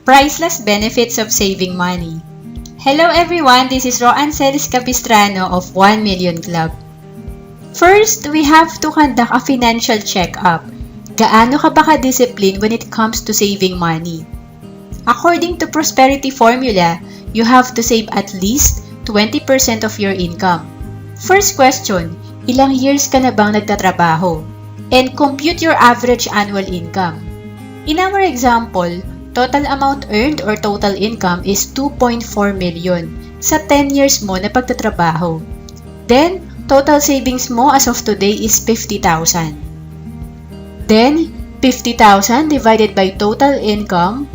Priceless benefits of saving money. Hello everyone, this is Roan Celis Capistrano of 1 Million Club. First, we have to conduct a financial check-up. Gaano ka ba ka-discipline when it comes to saving money? According to Prosperity Formula, you have to save at least 20% of your income. First question, ilang years ka na bang nagtatrabaho? And compute your average annual income. In our example, total amount earned or total income is 2.4 million sa 10 years mo na pagtatrabaho. Then, total savings mo as of today is 50,000. Then, 50,000 divided by total income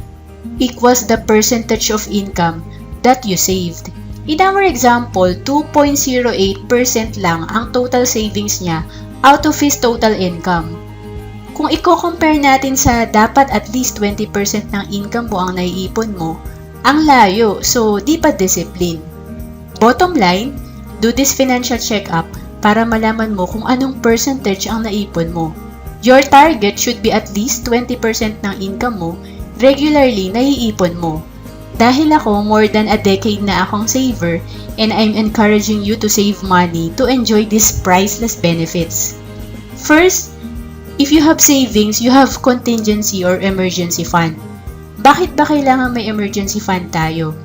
equals the percentage of income that you saved. In our example, 2.08% lang ang total savings niya out of his total income. Kung i-compare natin sa dapat at least 20% ng income mo ang naiipon mo, ang layo, so di pa discipline. Bottom line, do this financial check-up para malaman mo kung anong percentage ang naipon mo. Your target should be at least 20% ng income mo regularly naiipon mo. Dahil ako, more than a decade na akong saver and I'm encouraging you to save money to enjoy these priceless benefits. First, if you have savings, you have contingency or emergency fund. Bakit ba kailangan may emergency fund tayo?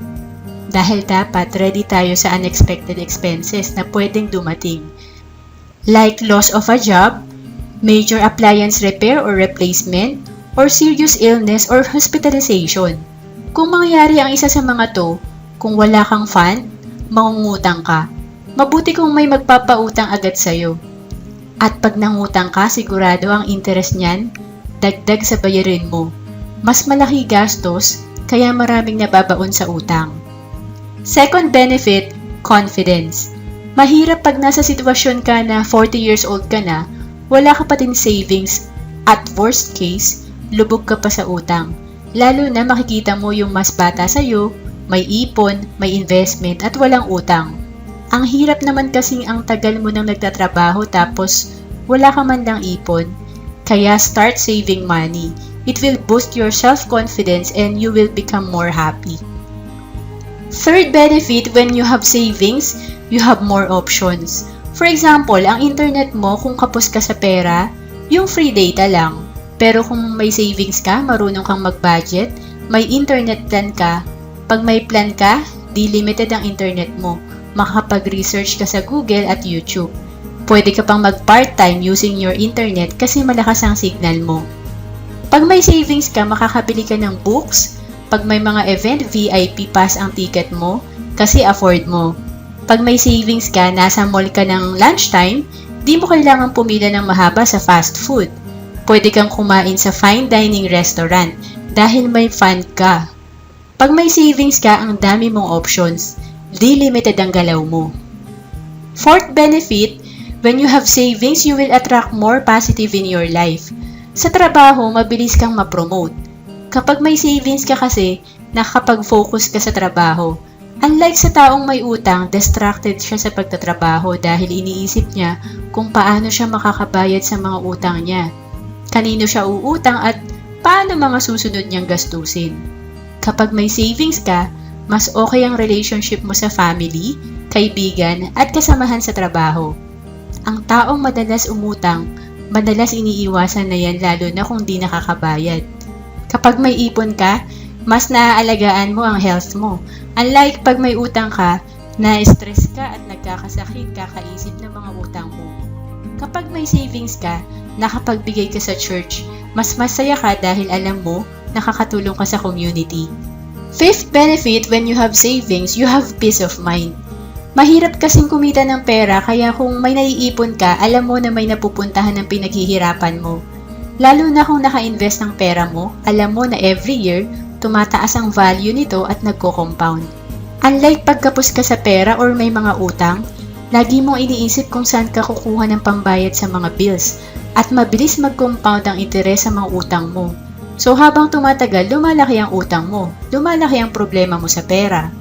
Dahil dapat ready tayo sa unexpected expenses na pwedeng dumating. Like loss of a job, major appliance repair or replacement, or serious illness or hospitalization. Kung mangyayari ang isa sa mga to, kung wala kang fund, mangungutang ka. Mabuti kung may magpapautang agad sa'yo. At pag nangutang ka, sigurado ang interest niyan, dagdag sa bayarin mo. Mas malaki gastos, kaya maraming nababaon sa utang. Second benefit, confidence. Mahirap pag nasa sitwasyon ka na 40 years old ka na, wala ka pa din savings, at worst case, lubog ka pa sa utang. Lalo na makikita mo yung mas bata sa'yo, may ipon, may investment at walang utang. Ang hirap naman kasing ang tagal mo nang nagtatrabaho tapos wala ka man lang ipon. Kaya start saving money. It will boost your self-confidence and you will become more happy. Third benefit, when you have savings, you have more options. For example, ang internet mo kung kapos ka sa pera, yung free data lang. Pero kung may savings ka, marunong kang mag-budget, may internet plan ka. Pag may plan ka, di limited ang internet mo. Makakapag-research ka sa Google at YouTube. Pwede ka pang mag-part-time using your internet kasi malakas ang signal mo. Pag may savings ka, makakabili ka ng books. Pag may mga event, VIP pass ang ticket mo kasi afford mo. Pag may savings ka, nasa mall ka ng lunchtime, di mo kailangan pumila ng mahaba sa fast food. Pwede kang kumain sa fine dining restaurant dahil may fund ka. Pag may savings ka, ang dami mong options. Di limited ang galaw mo. Fourth benefit, when you have savings, you will attract more positive in your life. Sa trabaho, mabilis kang ma-promote. Kapag may savings ka kasi, nakakapag-focus ka sa trabaho. Unlike sa taong may utang, distracted siya sa pagtatrabaho dahil iniisip niya kung paano siya makakabayad sa mga utang niya. Kanino siya uutang at paano mga susunod niyang gastusin. Kapag may savings ka, mas okay ang relationship mo sa family, kaibigan, at kasamahan sa trabaho. Ang taong madalas umutang, madalas iniiwasan na yan lalo na kung di nakakabayad. Kapag may ipon ka, mas naaalagaan mo ang health mo. Unlike pag may utang ka, na-stress ka at nagkakasakit kakaisip ng mga utang mo. Kapag may savings ka, nakapagbigay ka sa church, mas masaya ka dahil alam mo, nakakatulong ka sa community. Fifth benefit, when you have savings, you have peace of mind. Mahirap kasing kumita ng pera kaya kung may naiipon ka, alam mo na may napupuntahan ng pinaghihirapan mo. Lalo na kung naka-invest ng pera mo, alam mo na every year, tumataas ang value nito at nagko-compound. Unlike pagkapos ka sa pera or may mga utang, lagi mong iniisip kung saan ka kukuha ng pambayad sa mga bills at mabilis mag-compound ang interes sa mga utang mo. So habang tumatagal, lumalaki ang utang mo, lumalaki ang problema mo sa pera.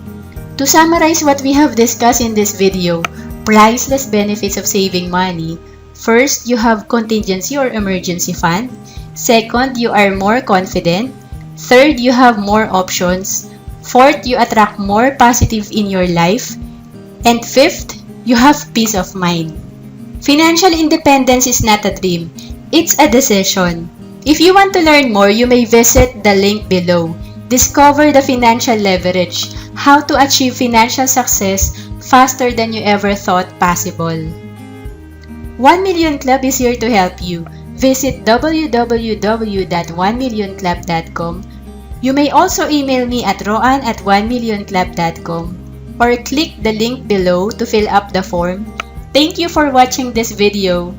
To summarize what we have discussed in this video, priceless benefits of saving money. First, you have contingency or emergency fund. Second, you are more confident. Third, you have more options. Fourth, you attract more positive in your life. And fifth, you have peace of mind. Financial independence is not a dream, it's a decision. If you want to learn more, you may visit the link below. Discover the financial leverage, how to achieve financial success faster than you ever thought possible. 1 Million Club is here to help you. Visit www.1millionclub.com. You may also email me at roan@1millionclub.com or click the link below to fill up the form. Thank you for watching this video.